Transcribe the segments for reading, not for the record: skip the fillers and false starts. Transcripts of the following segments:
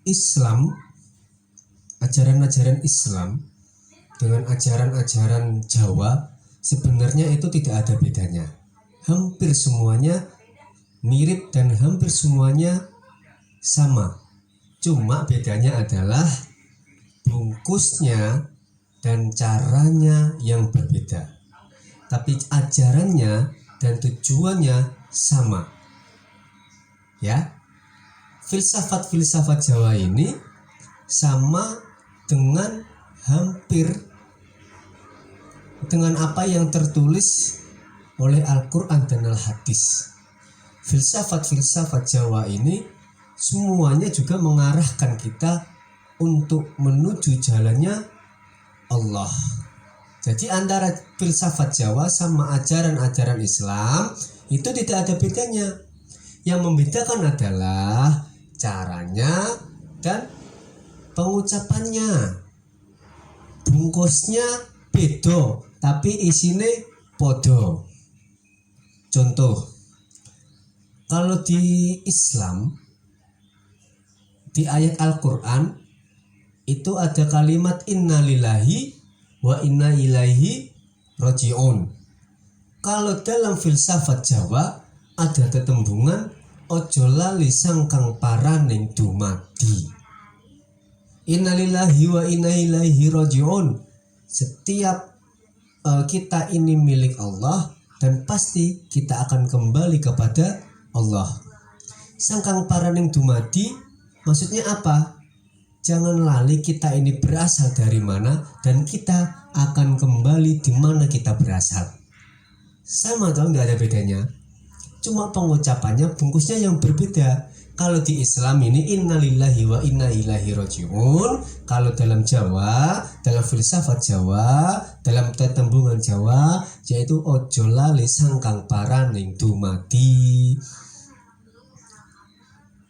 Islam, ajaran-ajaran Islam dengan ajaran-ajaran Jawa sebenarnya itu tidak ada bedanya. Hampir semuanya mirip dan hampir semuanya sama. Cuma bedanya adalah bungkusnya dan caranya yang berbeda. Tapi ajarannya dan tujuannya sama. Ya. Filsafat-filsafat Jawa ini sama dengan hampir dengan apa yang tertulis oleh Al-Quran dan Al-Hadis. Filsafat-filsafat Jawa ini semuanya juga mengarahkan kita untuk menuju jalannya Allah. Jadi antara filsafat Jawa sama ajaran-ajaran Islam itu tidak ada bedanya. Yang membedakan adalah caranya dan pengucapannya. Bungkusnya bedo, tapi isine podo. Contoh, kalau di Islam, di ayat Al-Quran itu ada kalimat innalillahi wa inna ilaihi raji'un. Kalau dalam filsafat Jawa ada tetembungan ojo lali sangkang paraning dumadi. Innalillahi wa inna ilaihi raji'un. Setiap kita ini milik Allah dan pasti kita akan kembali kepada Allah. Sangkang paraning dumadi maksudnya apa? Jangan lali kita ini berasal dari mana dan kita akan kembali di mana kita berasal. Sama atau nggak ada bedanya? Cuma pengucapannya, bungkusnya yang berbeda. Kalau di Islam ini innalillahi wa inna ilaihi raji'un. Kalau dalam Jawa, dalam filsafat Jawa, dalam tetembungan Jawa, yaitu ojo lali sangkang paraning dumadi.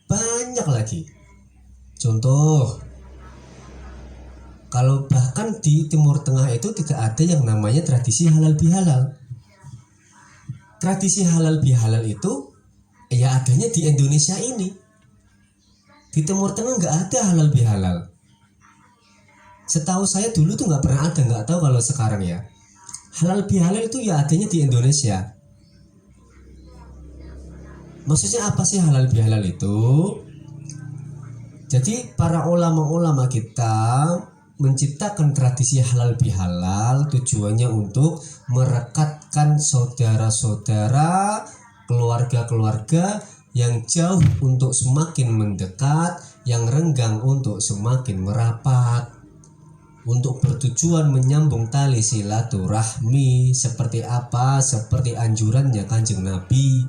Banyak lagi. Contoh, kalau bahkan di Timur Tengah itu tidak ada yang namanya tradisi halal bihalal. Tradisi halal bihalal itu ya adanya di Indonesia ini. Di Timur Tengah nggak ada halal bihalal. Setahu saya dulu tuh nggak pernah ada, nggak tahu kalau sekarang ya. Halal bihalal itu ya adanya di Indonesia. Maksudnya apa sih halal bihalal itu? Jadi para ulama-ulama kita menciptakan tradisi halal bihalal tujuannya untuk merekatkan saudara-saudara, keluarga-keluarga yang jauh untuk semakin mendekat, yang renggang untuk semakin merapat, untuk bertujuan menyambung tali silaturahmi. Seperti apa? Seperti anjurannya Kanjeng Nabi.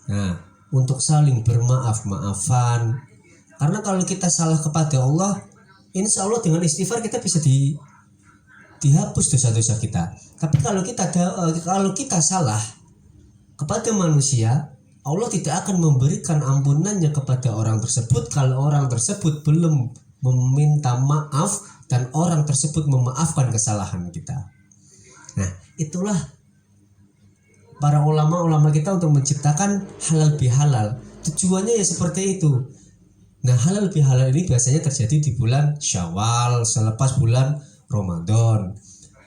Nah, untuk saling bermaaf-maafan. Karena kalau kita salah kepada Allah, insya Allah dengan istighfar kita bisa dihapus dosa-dosa kita. Tapi kalau kita salah kepada manusia, Allah tidak akan memberikan ampunannya kepada orang tersebut kalau orang tersebut belum meminta maaf dan orang tersebut memaafkan kesalahan kita. Nah, itulah para ulama-ulama kita untuk menciptakan halal bihalal. Tujuannya ya seperti itu. Nah, halal bihalal ini biasanya terjadi di bulan Syawal selepas bulan Ramadan.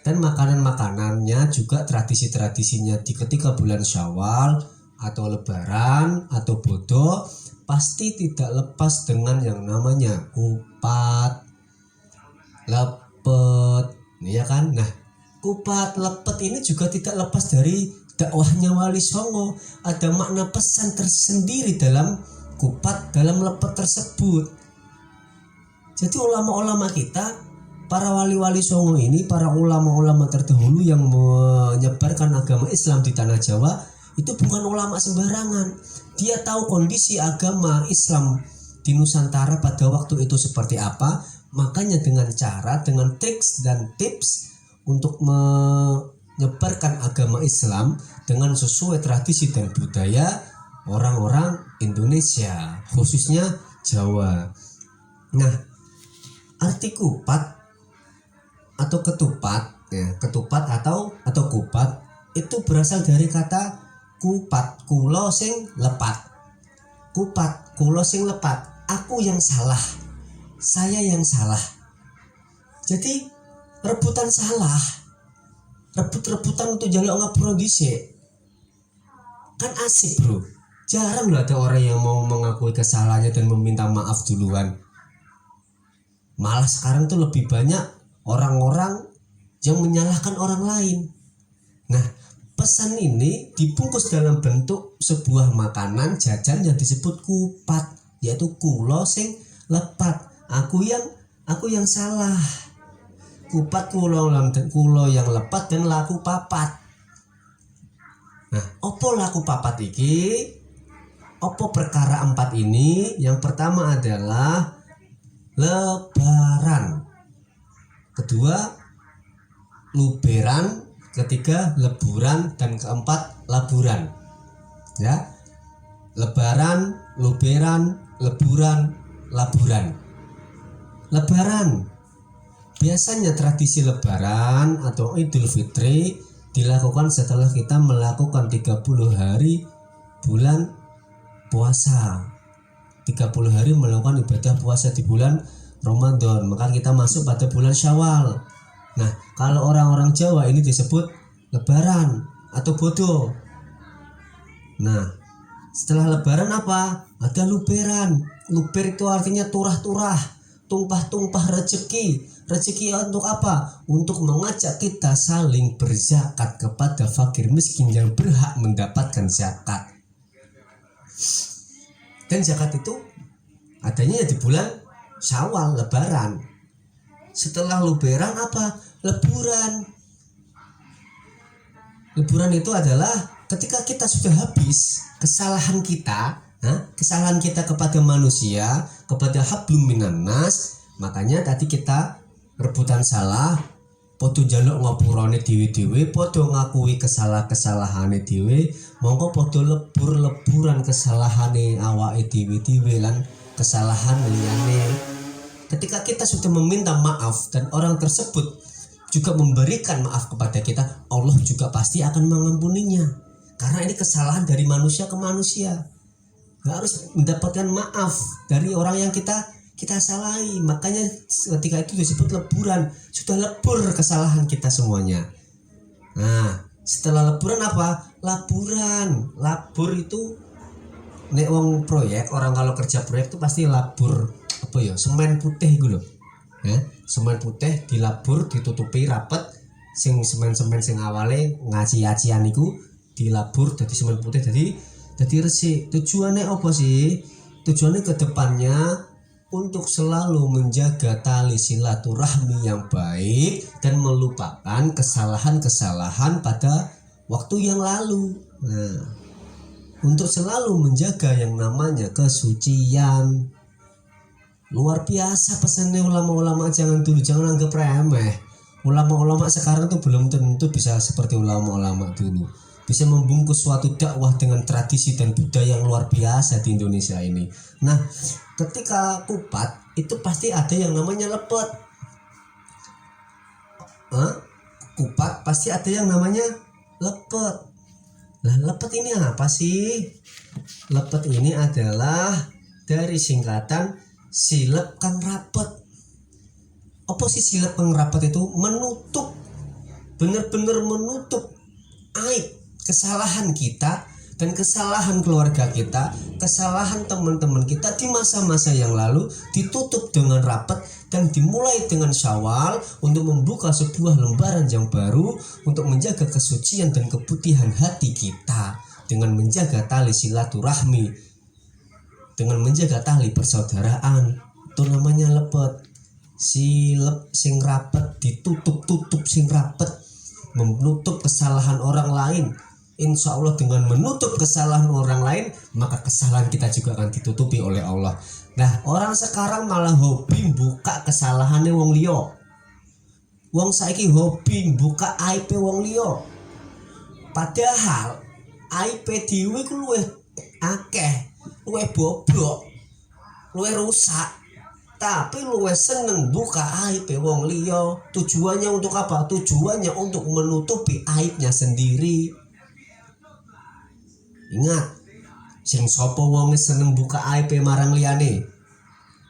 Dan makanan-makanannya juga tradisi-tradisinya di ketika bulan Syawal atau Lebaran atau Bodo pasti tidak lepas dengan yang namanya kupat, lepet, ya kan? Nah, kupat, lepet ini juga tidak lepas dari dakwahnya Wali Songo. Ada makna pesan tersendiri dalam kupat, dalam lepet tersebut. Jadi ulama-ulama kita, para wali-wali Songo ini, para ulama-ulama terdahulu yang menyebarkan agama Islam di tanah Jawa, itu bukan ulama sembarangan. Dia tahu kondisi agama Islam di Nusantara pada waktu itu seperti apa. Makanya dengan cara, dengan teks dan tips untuk menyebarkan agama Islam dengan sesuai tradisi dan budaya orang-orang Indonesia, khususnya Jawa. Nah, arti kupat atau ketupat, ya, ketupat atau kupat itu berasal dari kata kupat, kulo sing lepat. Kupat kula sing lepat, aku yang salah, saya yang salah. Jadi rebutan salah, rebut-rebutan untuk jaluk ngapura dhisik. Kan asik bro. Jarang loh ada orang yang mau mengakui kesalahannya dan meminta maaf duluan. Malah sekarang tuh lebih banyak orang-orang yang menyalahkan orang lain. Nah, pesan ini dibungkus dalam bentuk sebuah makanan jajan yang disebut kupat, yaitu kula sing lepat, aku yang salah. Kupat kula yang lepat dan laku papat. Nah, opo laku papat iki? Opo perkara 4 ini? Yang pertama adalah lebaran, kedua luberan, ketiga leburan, dan keempat laburan. Ya, lebaran, luberan, leburan, laburan. Lebaran, biasanya tradisi lebaran atau Idul Fitri dilakukan setelah kita melakukan 30 hari bulan puasa. 30 hari melakukan ibadah puasa di bulan Ramadan, maka kita masuk pada bulan Syawal. Nah, kalau orang-orang Jawa ini disebut lebaran atau bodo. Nah, setelah lebaran apa? Ada luberan. Luber itu artinya turah-turah, tumpah-tumpah rezeki. Rezeki untuk apa? Untuk mengajak kita saling berzakat kepada fakir miskin yang berhak mendapatkan zakat. Dan zakat itu adanya di bulan Syawal, lebaran. Setelah lebaran apa? Leburan. Leburan itu adalah ketika kita sudah habis kesalahan kita kepada manusia, kepada hablum minan nas. Makanya tadi kita rebutan salah, podo njaluk ngapurane dhewe-dhewe, podo ngakui kesalahanane dhewe, mongko podo leburan kesalahane awake dhewe-dhewe lan kesalahan liyane. Ketika kita sudah meminta maaf dan orang tersebut juga memberikan maaf kepada kita, Allah juga pasti akan mengampuninya. Karena ini kesalahan dari manusia ke manusia. Harus mendapatkan maaf dari orang yang kita salahi. Makanya ketika itu disebut leburan, sudah lebur kesalahan kita semuanya. Nah, setelah leburan apa? Laburan. Labur itu nek wong proyek, orang kalau kerja proyek itu pasti labur apa ya? Semen putih gitu loh. Semen putih dilabur, ditutupi rapet, sing semen-semen sing awale ngaci-acian iku dilabur jadi semen putih, jadi resik. Tujuannya apa sih? Tujuannya ke depannya untuk selalu menjaga tali silaturahmi yang baik dan melupakan kesalahan-kesalahan pada waktu yang lalu. Nah, untuk selalu menjaga yang namanya kesucian. Luar biasa pesannya ulama-ulama jangan anggap remeh. Ulama-ulama sekarang tuh belum tentu bisa seperti ulama-ulama dulu. Bisa membungkus suatu dakwah dengan tradisi dan budaya yang luar biasa di Indonesia ini. Nah, ketika kupat itu pasti ada yang namanya lepet. Kupat pasti ada yang namanya lepet. Nah, lepet ini apa sih? Lepet ini adalah dari singkatan silep kang rapet. Apa sih silep kang rapet itu? Menutup, benar-benar menutup aib, kesalahan kita dan kesalahan keluarga kita, kesalahan teman-teman kita di masa-masa yang lalu ditutup dengan rapat dan dimulai dengan Syawal untuk membuka sebuah lembaran yang baru untuk menjaga kesucian dan keputihan hati kita dengan menjaga tali silaturahmi, dengan menjaga tali persaudaraan. Itu namanya lepet. Silep sing rapet, ditutup sing rapet, menutup kesalahan orang lain. Insya Allah dengan menutup kesalahan orang lain, maka kesalahan kita juga akan ditutupi oleh Allah. Nah, orang sekarang malah hobi buka kesalahannya wong liya. Wong saiki hobi buka aib wong liya. Padahal aib dhewe ku luwih akeh, luwih bobrok, luwih rusak. Tapi luwih seneng buka aib wong liya. Tujuannya untuk apa? Tujuannya untuk menutupi aibnya sendiri. Ingat, Sing sapa wong seneng buka aib marang liyane.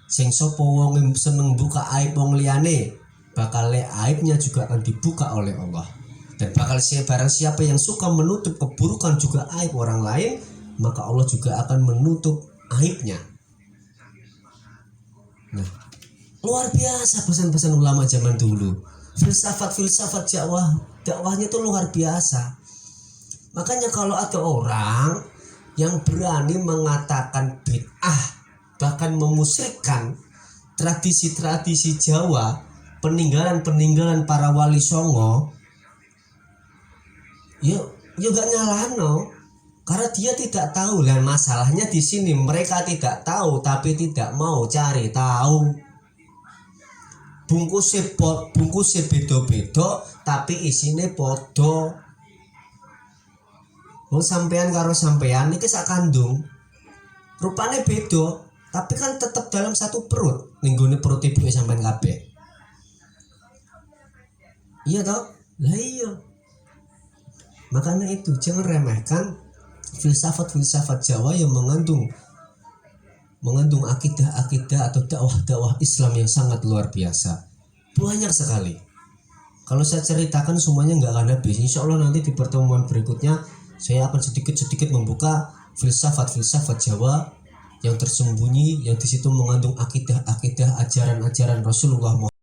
Sing sapa wong seneng buka aib wong liyane, bakal aibnya juga akan dibuka oleh Allah. Dan bakal barang siapa yang suka menutup keburukan juga aib orang lain, maka Allah juga akan menutup aibnya. Nah, luar biasa pesan-pesan ulama zaman dulu. Filsafat dakwahnya itu luar biasa. Makanya kalau ada orang yang berani mengatakan bid'ah, bahkan memusyrikkan tradisi-tradisi Jawa, peninggalan-peninggalan para wali songo, yuk gak nyalano, karena dia tidak tahu. Dan masalahnya di sini mereka tidak tahu tapi tidak mau cari tahu. Bungkusnya beda-beda tapi isine podo. Wong sampean karo sampean iki sak kandung, rupane beda tapi kan tetap dalam satu perut. Ning gone perut ibuke sampean kabeh. Iya toh? Lah iya. Makanya itu jangan remehkan filsafat-filsafat Jawa yang mengandung akidah-akidah atau dakwah-dakwah Islam yang sangat luar biasa. Banyak sekali. Kalau saya ceritakan semuanya nggak akan habis. Insya Allah nanti di pertemuan berikutnya saya akan sedikit-sedikit membuka filsafat-filsafat Jawa yang tersembunyi, yang di situ mengandung akidah-akidah, ajaran-ajaran Rasulullah Muhammad.